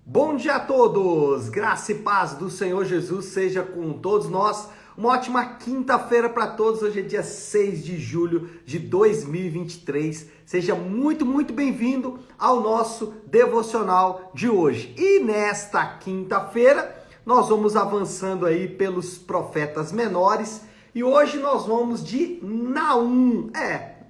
Bom dia a todos! Graça e paz do Senhor Jesus seja com todos nós. Uma ótima quinta-feira para todos. Hoje é dia 6 de julho de 2023. Seja muito bem-vindo ao nosso devocional de hoje. E nesta quinta-feira, nós vamos avançando aí pelos profetas menores. E hoje nós vamos de Naum.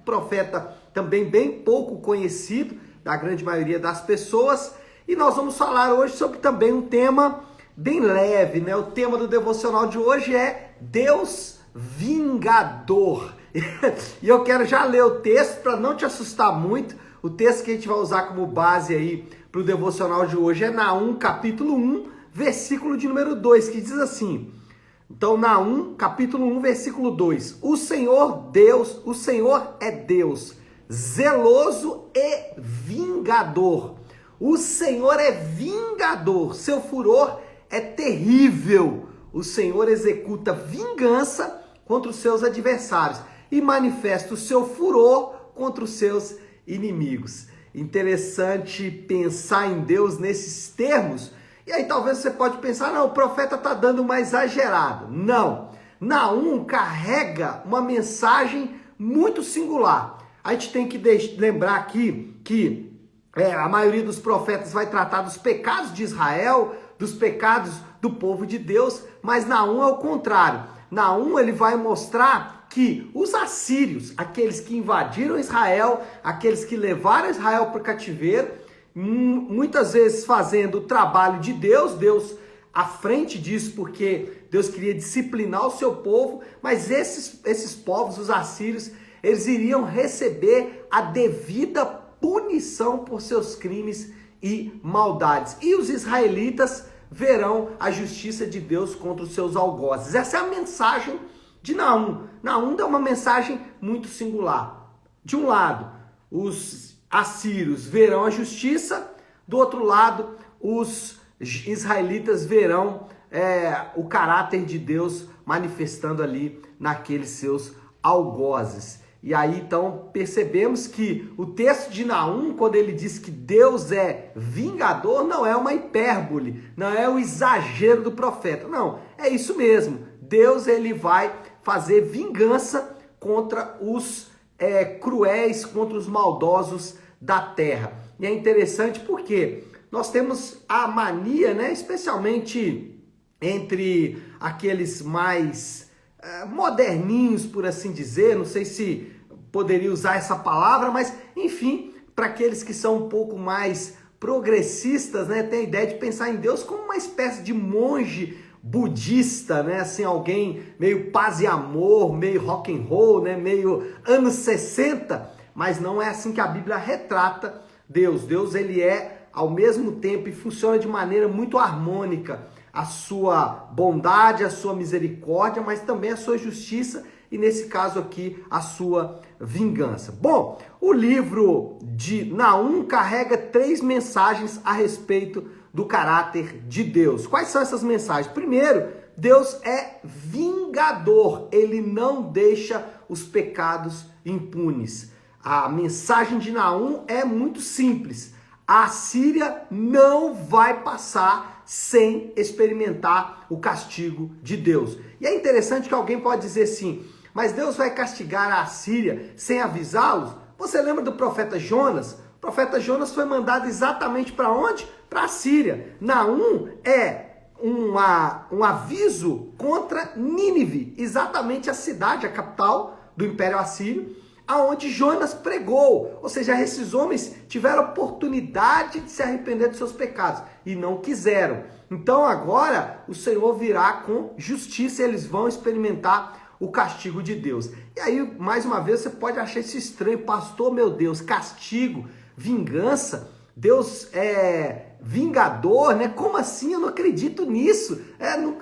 Profeta também bem pouco conhecido da grande maioria das pessoas. E nós vamos falar hoje sobre também um tema bem leve, né? O tema do devocional de hoje é Deus vingador. E eu quero já ler o texto para não te assustar muito. O texto que a gente vai usar como base aí para o devocional de hoje é Naum, capítulo 1, versículo de número 2, que diz assim. Então, Naum, capítulo 1, versículo 2. O Senhor é Deus, zeloso e vingador. O Senhor é vingador, seu furor é terrível. O Senhor executa vingança contra os seus adversários e manifesta o seu furor contra os seus inimigos. Interessante pensar em Deus nesses termos. E aí talvez você pode pensar, não, o profeta está dando uma exagerada. Não, Naum carrega uma mensagem muito singular. A gente tem que lembrar aqui que a maioria dos profetas vai tratar dos pecados de Israel, dos pecados do povo de Deus, mas Naum é o contrário. Naum ele vai mostrar que os assírios, aqueles que invadiram Israel, aqueles que levaram Israel para o cativeiro, muitas vezes fazendo o trabalho de Deus à frente disso, porque Deus queria disciplinar o seu povo, mas esses povos, os assírios, eles iriam receber a devida punição por seus crimes e maldades. E os israelitas verão a justiça de Deus contra os seus algozes. Essa é a mensagem de Naum. Naum dá uma mensagem muito singular. De um lado, os assírios verão a justiça, do outro lado, os israelitas verão o caráter de Deus manifestando ali naqueles seus algozes. E aí, então, percebemos que o texto de Naum, quando ele diz que Deus é vingador, não é uma hipérbole, não é o exagero do profeta. Não, é isso mesmo. Deus, ele vai fazer vingança contra os cruéis, contra os maldosos da terra. E é interessante porque nós temos a mania, né, especialmente entre aqueles mais moderninhos, por assim dizer, não sei se poderia usar essa palavra, mas enfim, para aqueles que são um pouco mais progressistas, né, tem a ideia de pensar em Deus como uma espécie de monge budista, né, assim, alguém meio paz e amor, meio rock and roll, né, meio anos 60, mas não é assim que a Bíblia retrata Deus. Deus, ele é ao mesmo tempo e funciona de maneira muito harmônica, a sua bondade, a sua misericórdia, mas também a sua justiça e, nesse caso aqui, a sua vingança. Bom, o livro de Naum carrega 3 mensagens a respeito do caráter de Deus. Quais são essas mensagens? Primeiro, Deus é vingador, ele não deixa os pecados impunes. A mensagem de Naum é muito simples. A Síria não vai passar sem experimentar o castigo de Deus. E é interessante que alguém pode dizer assim, mas Deus vai castigar a Síria sem avisá-los? Você lembra do profeta Jonas? O profeta Jonas foi mandado exatamente para onde? Para a Síria. Naum é um aviso contra Nínive, exatamente a cidade, a capital do Império Assírio, aonde Jonas pregou, ou seja, esses homens tiveram oportunidade de se arrepender dos seus pecados e não quiseram. Então agora o Senhor virá com justiça e eles vão experimentar o castigo de Deus. E aí, mais uma vez, você pode achar isso estranho, pastor, meu Deus, castigo, vingança, Deus é vingador, né? Como assim? Eu não acredito nisso.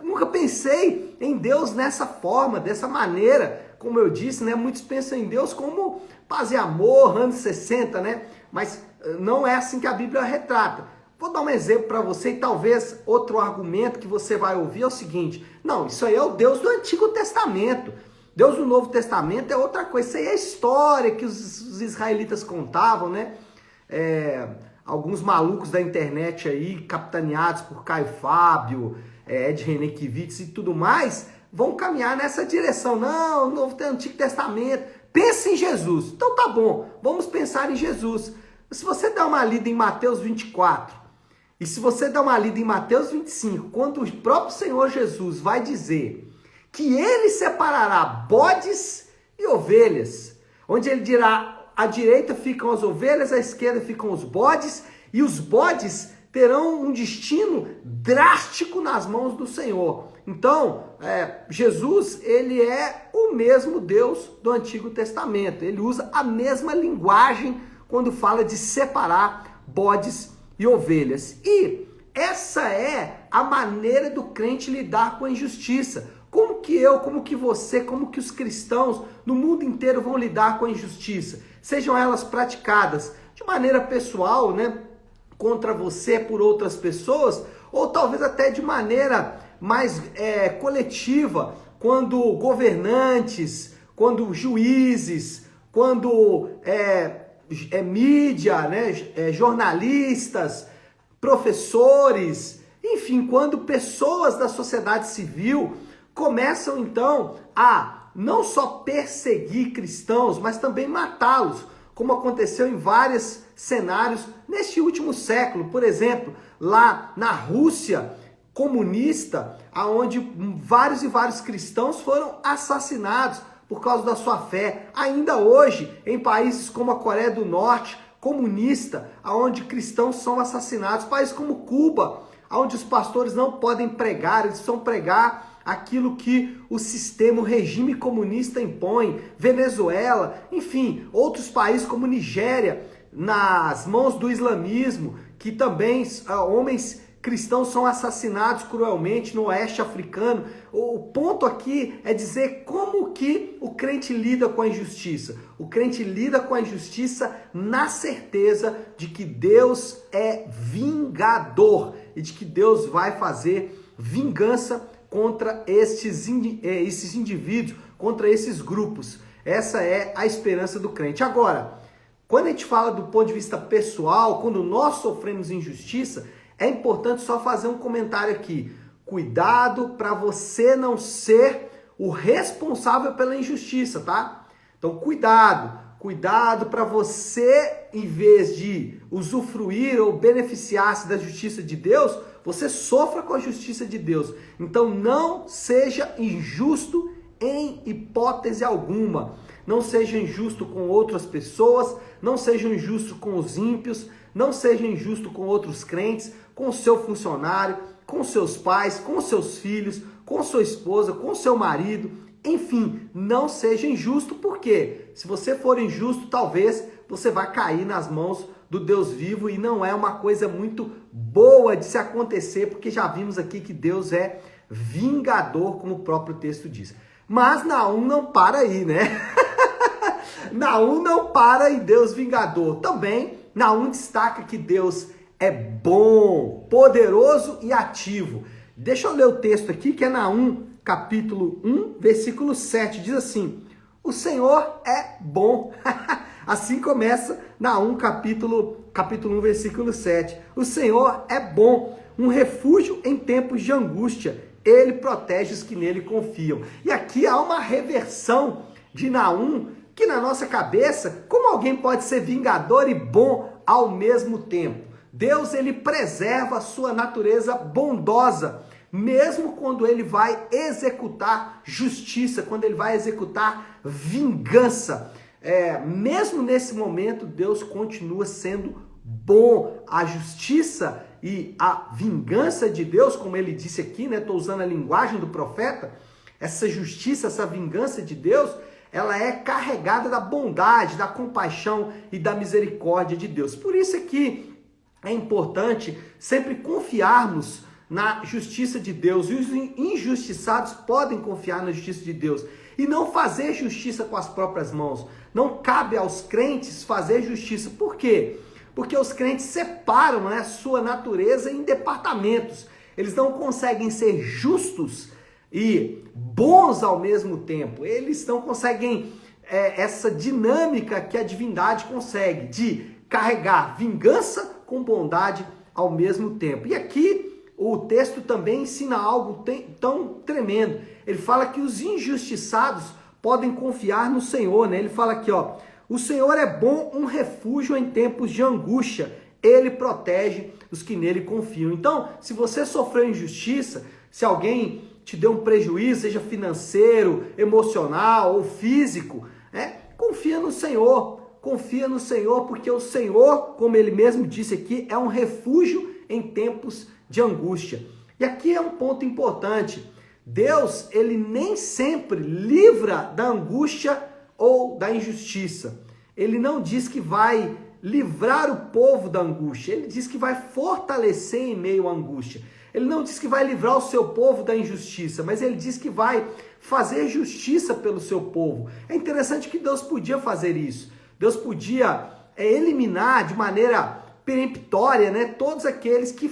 Nunca pensei em Deus nessa forma, dessa maneira. Como eu disse, né, muitos pensam em Deus como paz e amor, anos 60, né? Mas não é assim que a Bíblia retrata. Vou dar um exemplo para você e talvez outro argumento que você vai ouvir é o seguinte, não, isso aí é o Deus do Antigo Testamento. Deus do Novo Testamento é outra coisa, isso aí é a história que os israelitas contavam, né? alguns malucos da internet aí, capitaneados por Caio Fábio, Ed René Kivitz e tudo mais, vão caminhar nessa direção. Não, Novo Antigo Testamento, pense em Jesus. Então tá bom, vamos pensar em Jesus. Se você dá uma lida em Mateus 24, e se você dá uma lida em Mateus 25, quando o próprio Senhor Jesus vai dizer que ele separará bodes e ovelhas, onde ele dirá, à direita ficam as ovelhas, à esquerda ficam os bodes, e os bodes terão um destino drástico nas mãos do Senhor. Então, Jesus, ele é o mesmo Deus do Antigo Testamento. Ele usa a mesma linguagem quando fala de separar bodes e ovelhas. E essa é a maneira do crente lidar com a injustiça. Como que eu, como que você, como que os cristãos no mundo inteiro vão lidar com a injustiça? Sejam elas praticadas de maneira pessoal, né, contra você por outras pessoas, ou talvez até de maneira mais coletiva, quando governantes, quando juízes, quando mídia, né, jornalistas, professores, enfim, quando pessoas da sociedade civil começam então a não só perseguir cristãos, mas também matá-los, como aconteceu em vários cenários neste último século. Por exemplo, lá na Rússia comunista, onde vários e vários cristãos foram assassinados por causa da sua fé. Ainda hoje, em países como a Coreia do Norte, comunista, onde cristãos são assassinados, países como Cuba, onde os pastores não podem pregar, eles precisam pregar aquilo que o sistema, o regime comunista impõe, Venezuela, enfim, outros países como Nigéria, nas mãos do islamismo, que também homens cristãos são assassinados cruelmente no oeste africano. O ponto aqui é dizer como que o crente lida com a injustiça. O crente lida com a injustiça na certeza de que Deus é vingador e de que Deus vai fazer vingança contra esses indivíduos, contra esses grupos. Essa é a esperança do crente. Agora, quando a gente fala do ponto de vista pessoal, quando nós sofremos injustiça, é importante só fazer um comentário aqui. Cuidado para você não ser o responsável pela injustiça, tá? Então, cuidado para você, em vez de usufruir ou beneficiar-se da justiça de Deus, você sofra com a justiça de Deus. Então, não seja injusto em hipótese alguma. Não seja injusto com outras pessoas, não seja injusto com os ímpios, não seja injusto com outros crentes, com o seu funcionário, com seus pais, com seus filhos, com sua esposa, com seu marido. Enfim, não seja injusto, porque se você for injusto, talvez você vai cair nas mãos do Deus vivo, e não é uma coisa muito boa de se acontecer, porque já vimos aqui que Deus é vingador, como o próprio texto diz. Mas Naum não para aí, né? Naum não para em Deus vingador. Também Naum destaca que Deus é bom, poderoso e ativo. Deixa eu ler o texto aqui, que é Naum, capítulo 1, versículo 7. Diz assim: o Senhor é bom. Assim começa Naum, capítulo 1, versículo 7. O Senhor é bom, um refúgio em tempos de angústia. Ele protege os que nele confiam. E aqui há uma reversão de Naum, que na nossa cabeça, como alguém pode ser vingador e bom ao mesmo tempo? Deus, ele preserva a sua natureza bondosa, mesmo quando ele vai executar justiça, quando ele vai executar vingança. Mesmo nesse momento, Deus continua sendo bom. A justiça e a vingança de Deus, como ele disse aqui, né? Estou usando a linguagem do profeta. Essa justiça, essa vingança de Deus, ela é carregada da bondade, da compaixão e da misericórdia de Deus. Por isso é que é importante sempre confiarmos na justiça de Deus. E os injustiçados podem confiar na justiça de Deus e não fazer justiça com as próprias mãos. Não cabe aos crentes fazer justiça. Por quê? Porque os crentes separam, né, sua natureza em departamentos. Eles não conseguem ser justos e bons ao mesmo tempo. Eles não conseguem essa dinâmica que a divindade consegue, de carregar vingança com bondade ao mesmo tempo. E aqui o texto também ensina algo tão tremendo. Ele fala que os injustiçados podem confiar no Senhor, né? Ele fala aqui, ó, o Senhor é bom, um refúgio em tempos de angústia. Ele protege os que nele confiam. Então, se você sofreu injustiça, se alguém te deu um prejuízo, seja financeiro, emocional ou físico, confia no Senhor. Confia no Senhor, porque o Senhor, como ele mesmo disse aqui, é um refúgio em tempos de angústia. E aqui é um ponto importante. Deus, ele nem sempre livra da angústia ou da injustiça. Ele não diz que vai livrar o povo da angústia. Ele diz que vai fortalecer em meio à angústia. Ele não diz que vai livrar o seu povo da injustiça, mas ele diz que vai fazer justiça pelo seu povo. É interessante que Deus podia fazer isso. Deus podia eliminar de maneira peremptória, né, todos aqueles que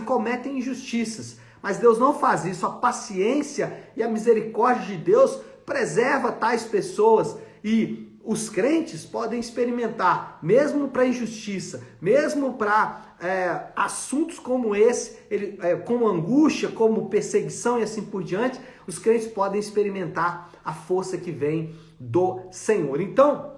cometem injustiças. Mas Deus não faz isso. A paciência e a misericórdia de Deus preserva tais pessoas, e os crentes podem experimentar, mesmo para injustiça, mesmo para assuntos como esse, como angústia, como perseguição e assim por diante, os crentes podem experimentar a força que vem do Senhor. Então,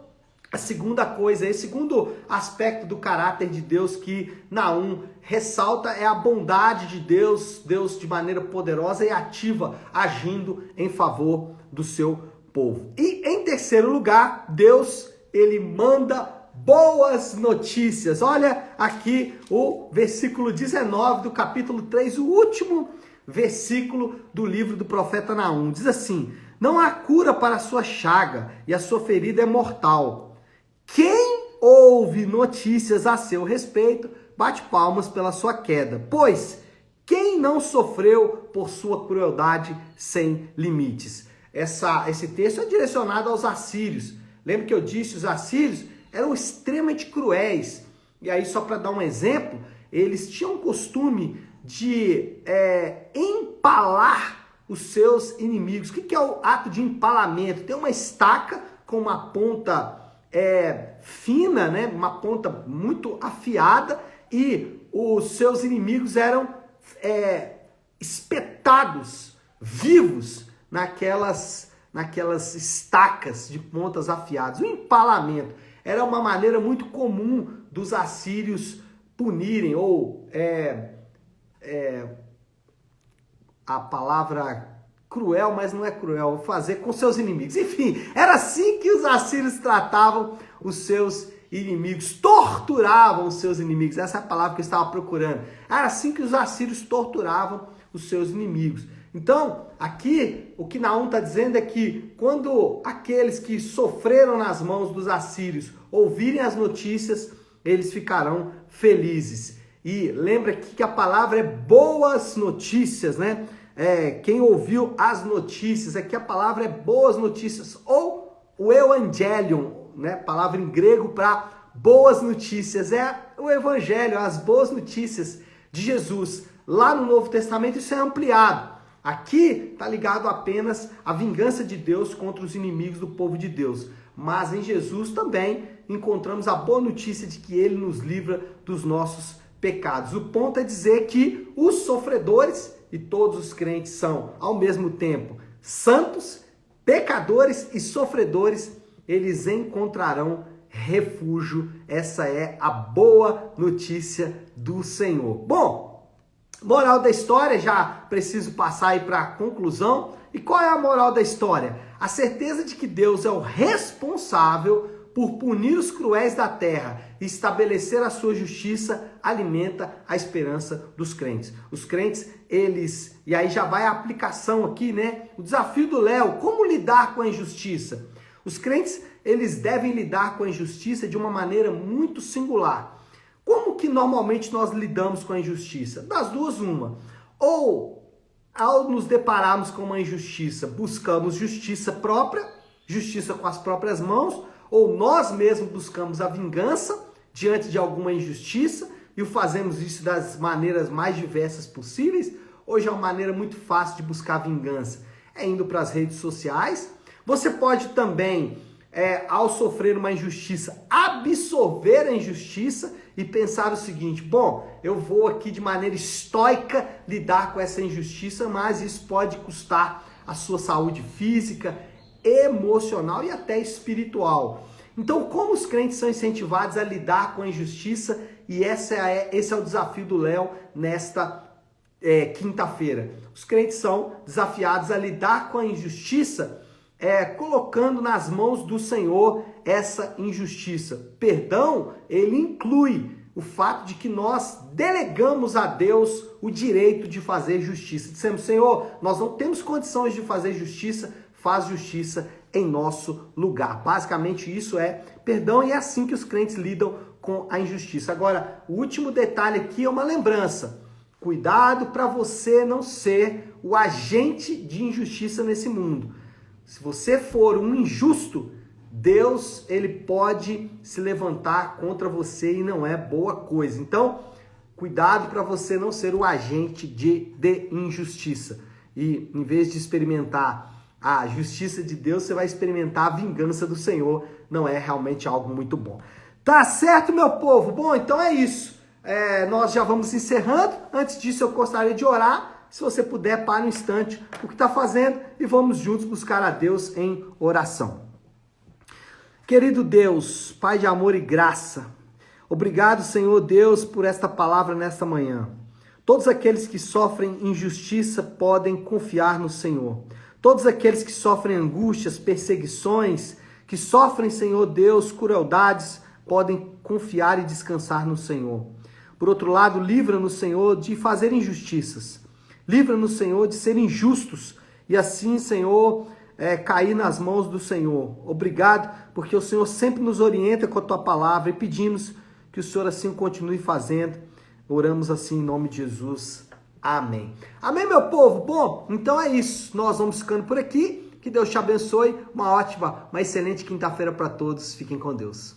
a segunda coisa, esse segundo aspecto do caráter de Deus que Naum ressalta é a bondade de Deus, Deus de maneira poderosa e ativa, agindo em favor do seu povo. E em terceiro lugar, Deus, ele manda boas notícias. Olha aqui o versículo 19 do capítulo 3, o último versículo do livro do profeta Naum. Diz assim: não há cura para a sua chaga e a sua ferida é mortal. Quem ouve notícias a seu respeito, bate palmas pela sua queda, pois quem não sofreu por sua crueldade sem limites? Esse texto é direcionado aos assírios. Lembra que eu disse, os assírios eram extremamente cruéis. E aí, só para dar um exemplo, eles tinham o costume de empalar os seus inimigos. O que é o ato de empalamento? Tem uma estaca com uma ponta fina, né? Uma ponta muito afiada, e os seus inimigos eram espetados vivos naquelas estacas de pontas afiadas. O empalamento era uma maneira muito comum dos assírios punirem, ou a palavra cruel, mas não é cruel, fazer com seus inimigos. Enfim, era assim que os assírios tratavam os seus inimigos, torturavam os seus inimigos. Essa é a palavra que eu estava procurando. Era assim que os assírios torturavam os seus inimigos. Então, aqui, o que Naum está dizendo é que quando aqueles que sofreram nas mãos dos assírios ouvirem as notícias, eles ficarão felizes. E lembra aqui que a palavra é boas notícias, né? Quem ouviu as notícias, aqui a palavra é boas notícias, ou o evangelion, né? Palavra em grego para boas notícias, é o evangelho, as boas notícias de Jesus. Lá no Novo Testamento isso é ampliado. Aqui está ligado apenas à vingança de Deus contra os inimigos do povo de Deus. Mas em Jesus também encontramos a boa notícia de que ele nos livra dos nossos pecados. O ponto é dizer que os sofredores e todos os crentes são, ao mesmo tempo, santos, pecadores e sofredores, eles encontrarão refúgio. Essa é a boa notícia do Senhor. Bom, moral da história, já preciso passar aí para a conclusão. E qual é a moral da história? A certeza de que Deus é o responsável por punir os cruéis da terra e estabelecer a sua justiça, alimenta a esperança dos crentes. Os crentes, e aí já vai a aplicação aqui, né? O desafio do Léo, como lidar com a injustiça? Os crentes, eles devem lidar com a injustiça de uma maneira muito singular. Como que normalmente nós lidamos com a injustiça? Das duas, uma. Ou, ao nos depararmos com uma injustiça, buscamos justiça própria, justiça com as próprias mãos, ou nós mesmos buscamos a vingança diante de alguma injustiça e o fazemos isso das maneiras mais diversas possíveis. Hoje é uma maneira muito fácil de buscar vingança, indo para as redes sociais. Você pode também, ao sofrer uma injustiça, absorver a injustiça e pensar o seguinte: bom, eu vou aqui de maneira estoica lidar com essa injustiça, mas isso pode custar a sua saúde física, emocional e até espiritual. Então, como os crentes são incentivados a lidar com a injustiça? E esse é o desafio do Léo nesta quinta-feira. Os crentes são desafiados a lidar com a injustiça, colocando nas mãos do Senhor essa injustiça. Perdão, ele inclui o fato de que nós delegamos a Deus o direito de fazer justiça. Dissemos: Senhor, nós não temos condições de fazer justiça, faz justiça em nosso lugar. Basicamente isso é perdão, e é assim que os crentes lidam com a injustiça. Agora, o último detalhe aqui é uma lembrança. Cuidado para você não ser o agente de injustiça nesse mundo. Se você for um injusto, Deus, ele pode se levantar contra você e não é boa coisa. Então, cuidado para você não ser o agente de injustiça. E em vez de experimentar a justiça de Deus, você vai experimentar a vingança do Senhor. Não é realmente algo muito bom. Tá certo, meu povo? Bom, então é isso. Nós já vamos encerrando. Antes disso, eu gostaria de orar. Se você puder, pare um instante o que está fazendo e vamos juntos buscar a Deus em oração. Querido Deus, Pai de amor e graça, obrigado, Senhor Deus, por esta palavra nesta manhã. Todos aqueles que sofrem injustiça podem confiar no Senhor. Todos aqueles que sofrem angústias, perseguições, que sofrem, Senhor Deus, crueldades, podem confiar e descansar no Senhor. Por outro lado, livra-nos, Senhor, de fazer injustiças. Livra-nos, Senhor, de ser injustos e assim, Senhor, cair nas mãos do Senhor. Obrigado, porque o Senhor sempre nos orienta com a Tua palavra e pedimos que o Senhor assim continue fazendo. Oramos assim em nome de Jesus. Amém. Amém, meu povo? Bom, então é isso. Nós vamos ficando por aqui. Que Deus te abençoe. Uma excelente quinta-feira para todos. Fiquem com Deus.